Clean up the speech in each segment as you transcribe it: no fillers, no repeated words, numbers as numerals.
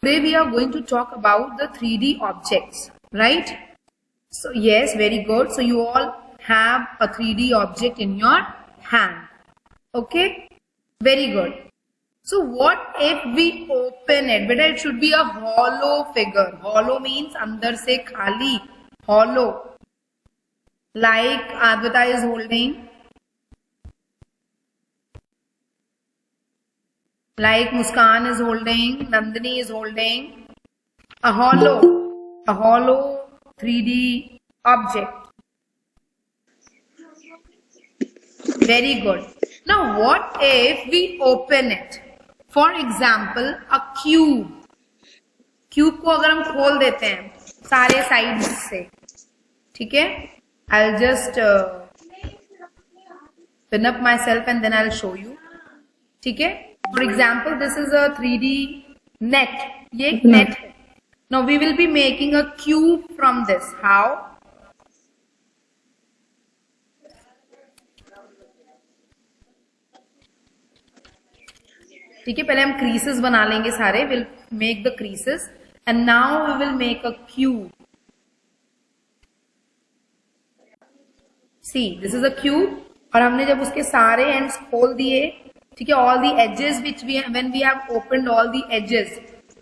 Today we are going to talk about the 3D objects, right? So yes, very good. So you all have a 3D object in your hand. Okay? Very good. So what if we open it? Beta, it should be a hollow figure. Hollow means andar se khali. Hollow. Like Advaita is holding. Like Muskan is holding, Nandini is holding a hollow 3D object. Very good. Now what if we open it? For example, a cube. Cube को अगर हम खोल देते हैं सारे sides से, ठीक है? I'll just pin up myself and then I'll show you. ठीक है? For example, this is a 3D net. ये एक net है. Now we will be making a cube from this. How? ठीक है, पहले हम creases बना लेंगे सारे. We'll make the creases and now we will make a cube. See, this is a cube. और हमने जब उसके सारे ends खोल दिए, ठीक है, all the edges which we when we have opened all the edges,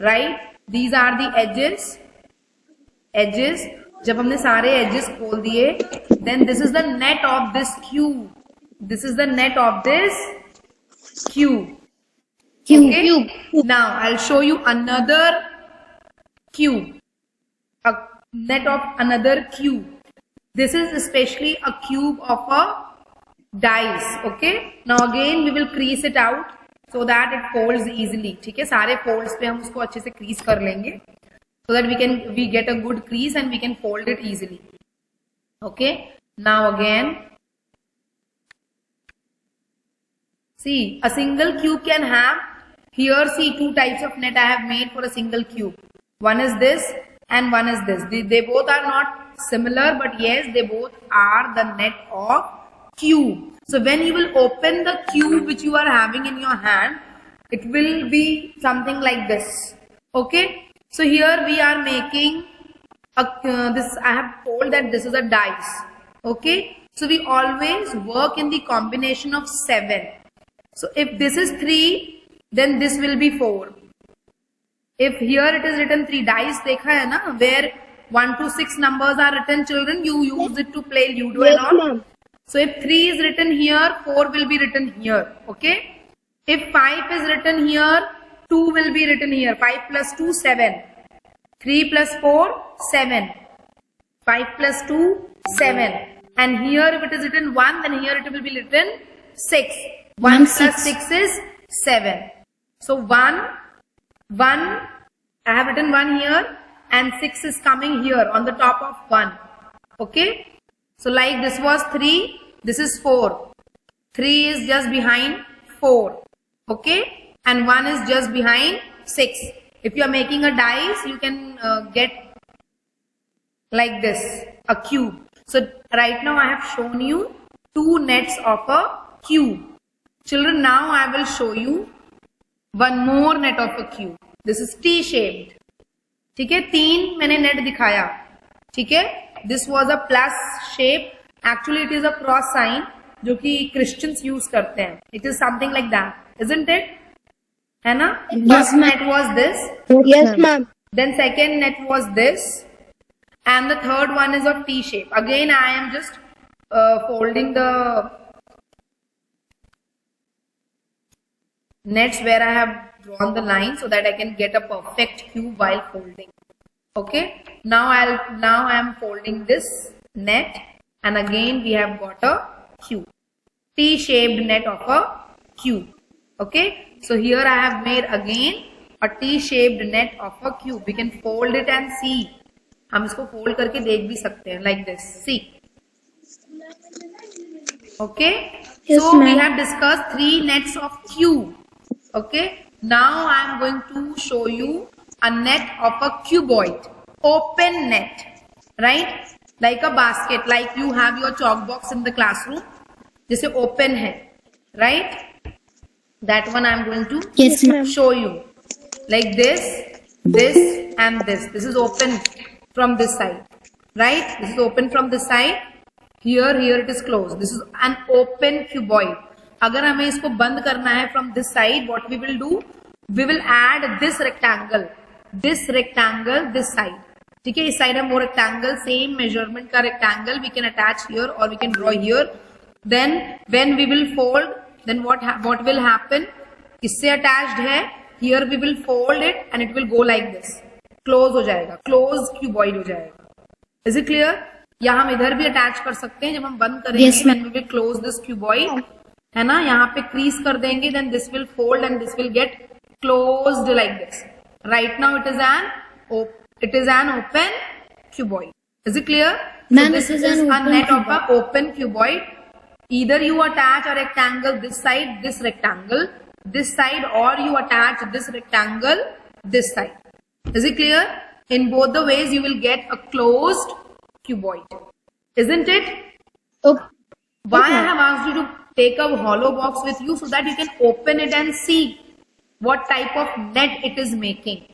right? These are the edges. जब हमने सारे edges खोल दिए, then this is the net of this cube. This is the net of this cube. Okay? Now I'll show you another cube. A net of another cube. This is especially a cube of a dice. Okay? Now again we will crease it out so that it folds easily. ठीक है, सारे folds पे हम उसको अच्छे से crease कर लेंगे so that we get a good crease and we can fold it easily. Okay? Now again, see, a single cube can have, here see, two types of net I have made for a single cube. One is this and one is this. They both are not similar, but yes, they both are the net of cube. So when you will open the cube which you are having in your hand, it will be something like this. Okay? So here we are making this. I have told that this is a dice. Okay? So we always work in the combination of 7. So if this is 3, then this will be 4. If here it is written 3, dice देखा है ना, where 1 to 6 numbers are written, children, you use it to play Ludo and all. So if 3 is written here, 4 will be written here. Okay? If 5 is written here, 2 will be written here. 5 plus 2, 7. 3 plus 4, 7. 5 plus 2, 7. And here if it is written 1, then here it will be written 6. 1 plus 6 is 7. So 1, I have written 1 here and 6 is coming here on the top of 1. Okay? So like this was 3, this is 4. 3 is just behind 4. Okay? And 1 is just behind 6. If you are making a dice, you can get like this, a cube. So right now I have shown you 2 nets of a cube. Children, now I will show you one more net of a cube. This is T-shaped. ठीक है, 3 मैंने net दिखाया. ठीक है, this was a plus shape. Actually it is a cross sign जो कि Christians use करते हैं. It is something like that, isn't it? है ना? First net was this. Yes, ma'am. Then second net was this. And the third one is of T shape. Again I am just folding the nets where I have drawn the line so that I can get a perfect cube while folding. Okay? Now I am folding this net and again we have got a cube. T-shaped net of a cube. Okay? So here I have made again a T-shaped net of a cube. We can fold it and see. हम इसको fold करके देख भी सकते हैं like this. See. Okay? Yes, so we ma'am. have discussed 3 nets of cube. Okay? Now I am going to show you a net of a cuboid. Open net. Right? Like a basket. Like you have your chalk box in the classroom. जैसे open है. Right? That one I am going to Yes, ma'am. show you. Like this. this and this. This is open from this side, right? This is open from this side. Here it is closed. This is an open cuboid. अगर हमें इसको बंद करना है from this side, what we will do? We will add this rectangle, this side. ठीक है, इस side हम वो rectangle, same measurement का rectangle we can attach here or we can draw here. Then when we will fold, then what will happen? इससे attached है. Here we will fold it and it will go like this. Close हो जाएगा, close cuboid हो जाएगा. Is it clear? या हम इधर भी attach कर सकते हैं जब हम बंद करेंगे. Yes, when we will close this cuboid, है ना, यहाँ पे crease कर देंगे, then this will fold and this will get closed like this. Right now it is an open cuboid. Is it clear? So this is a net of an open cuboid. Either you attach a rectangle this side, this rectangle this side, or you attach this rectangle this side. Is it clear? In both the ways you will get a closed cuboid. Isn't it? Okay. Why I have asked you to take a hollow box with you, so that you can open it and see what type of net it is making.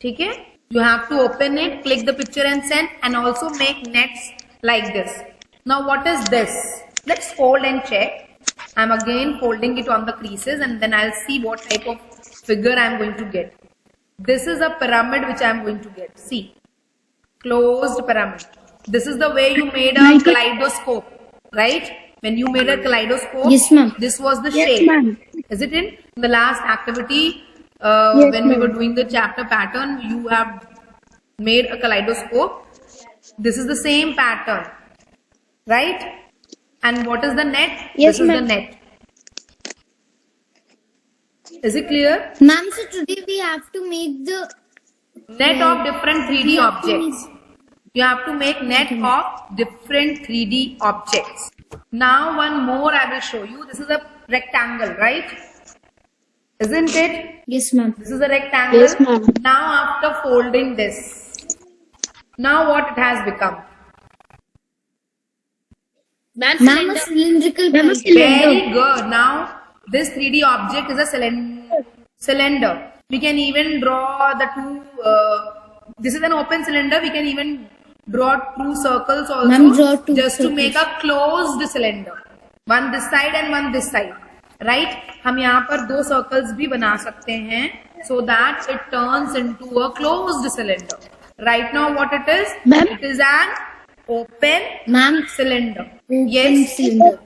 Okay? You have to open it, click the picture and send, and also make nets like this. Now what is this? Let's fold and check. I'm again folding it on the creases and then I'll see what type of figure I'm going to get. This is a pyramid which I'm going to get. See. Closed pyramid. This is the way you made a kaleidoscope. Right? When you made a kaleidoscope, yes, ma'am. This was the yes, shape. Ma'am. Is it in the last activity? Yes, when we were doing the chapter pattern, you have made a kaleidoscope. This is the same pattern. Right? And what is the net? Yes, this is the net. Is it clear? Ma'am, so today we have to make the net of different 3D objects. You have to make net of different 3D objects. Now one more I will show you. This is a rectangle, right? Isn't it? Yes, ma'am. This is a rectangle. Yes, ma'am. Now after folding this, now what it has become? Ma'am, a cylindrical cylinder. Very good. Now this 3D object is a cylinder. We can even draw the two. This is an open cylinder. We can even draw two circles also, just to make a closed cylinder. One this side and one this side. Right? हम यहाँ पर दो circles भी बना सकते हैं, so that it turns into a closed cylinder. Right now what it is? It is an open cylinder. Yes. Cylinder.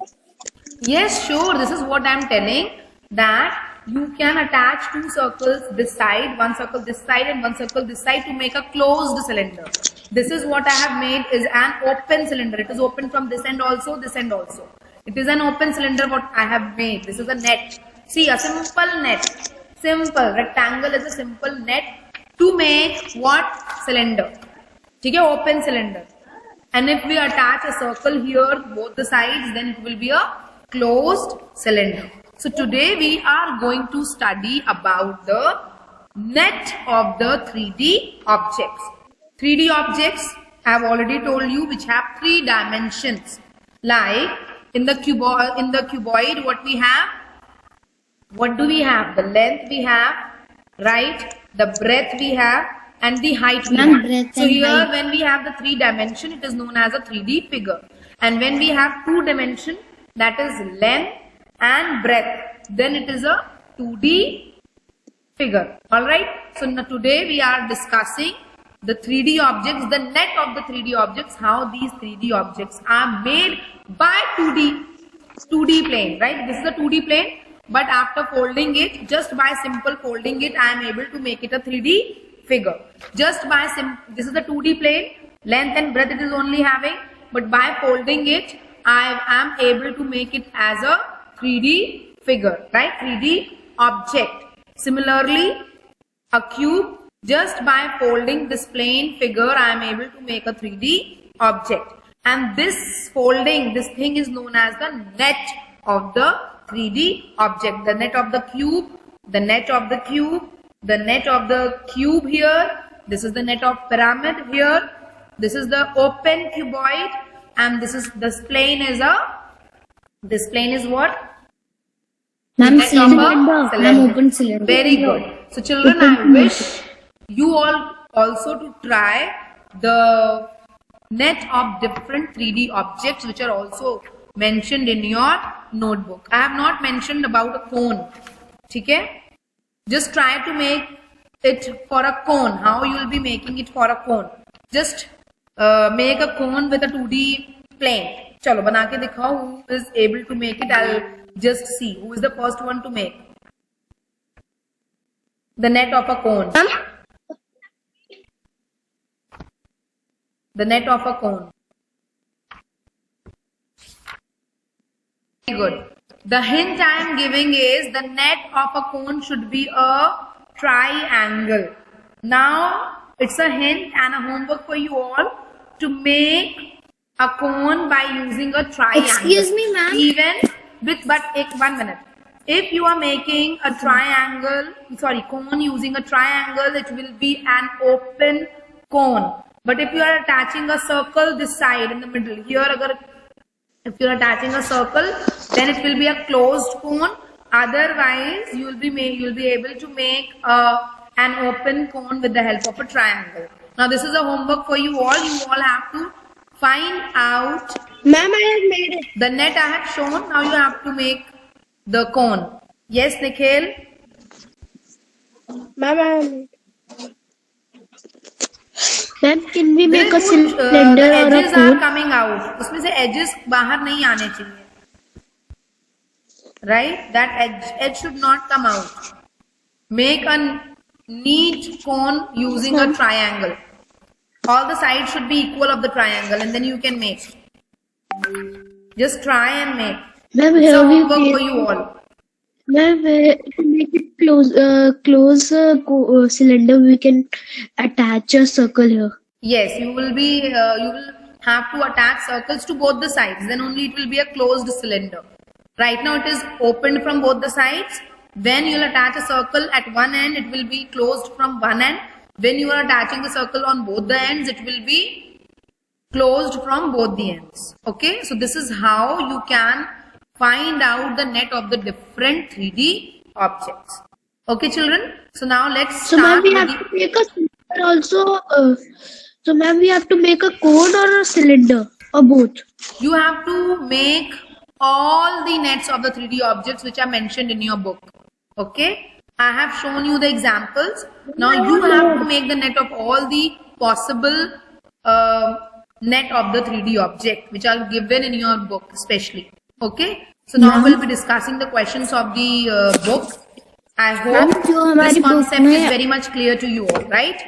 Yes, sure. This is what I am telling, that you can attach two circles this side, one circle this side and one circle this side to make a closed cylinder. This is what I have made is an open cylinder. It is open from this end also, this end also. It is an open cylinder what I have made. This is a net. See, a simple net. Simple. Rectangle is a simple net to make what? Cylinder. Okay, open cylinder. And if we attach a circle here, both the sides, then it will be a closed cylinder. So today we are going to study about the net of the 3D objects. 3D objects I have already told you, which have 3 dimensions. Like in the cuboid, what we have? What do we have? The length we have, right? The breadth we have, and the height we have. So here when we have the 3 dimension, it is known as a 3D figure. And when we have 2 dimension, that is length and breadth, then it is a 2D figure. Alright. So now today we are discussing the 3D objects, the net of the 3D objects, how these 3D objects are made by 2D plane, right? This is a 2D plane, but after folding it, just by simple folding it, I am able to make it a 3D figure. Just by this is a 2D plane, length and breadth it is only having, but by folding it, I am able to make it as a 3D figure, right? 3D object. Similarly, a cube, just by folding this plane figure, I am able to make a 3D object. And this folding, this thing is known as the net of the 3D object. The net of the cube, the net of the cube, the net of the cube here. This is the net of pyramid here. This is the open cuboid, and this plane is what? Ma'am, cylinder. Open cylinder. Very good. So children, I wish you all also to try the net of different 3D objects which are also mentioned in your notebook. I have not mentioned about a cone. Okay? Just try to make it for a cone. How you will be making it for a cone? Just make a cone with a 2D plane. Chalo, bana ke dikhao who is able to make it. I'll just see who is the first one to make the net of a cone. The net of a cone. Very good. The hint I am giving is the net of a cone should be a triangle. Now, it's a hint and a homework for you all to make a cone by using a triangle. Excuse me, ma'am. Even with, but 1 minute. If you are making a triangle, cone using a triangle, it will be an open cone. But if you are attaching a circle this side in the middle, here if you are attaching a circle, then it will be a closed cone. Otherwise, you will be able to make an open cone with the help of a triangle. Now, this is a homework for you all. You all have to find out. Ma'am, I have made it. The net I have shown. Now you have to make the cone. Yes, Nikhil? Ma'am, I have made it. Ma'am, can we make a the cylinder or a edges are cone? coming out. उसमें से edges बाहर नहीं आने चाहिए. Right? That edge should not come out. Make a neat cone using a triangle. All the sides should be equal of the triangle and then you can make. Just try and make. Ma'am, It's a here we homework for you all. Ma'am, to make it close cylinder, we can attach a circle here. Yes, you will have to attach circles to both the sides. Then only it will be a closed cylinder. Right now it is opened from both the sides. When you will attach a circle at one end, it will be closed from one end. When you are attaching the circle on both the ends, it will be closed from both the ends. Okay, so this is how you can find out the net of the different 3D objects. Okay, children. So now let's So, ma'am, start we with have the. to make a cylinder also. So, ma'am, we have to make a cone or a cylinder or both. You have to make all the nets of the 3D objects which are mentioned in your book. Okay. I have shown you the examples. Now you have to make the net of all the possible net of the 3D object which are given in your book especially. Okay. So now we'll be discussing the questions of the book. I hope this concept is very much clear to you all, right?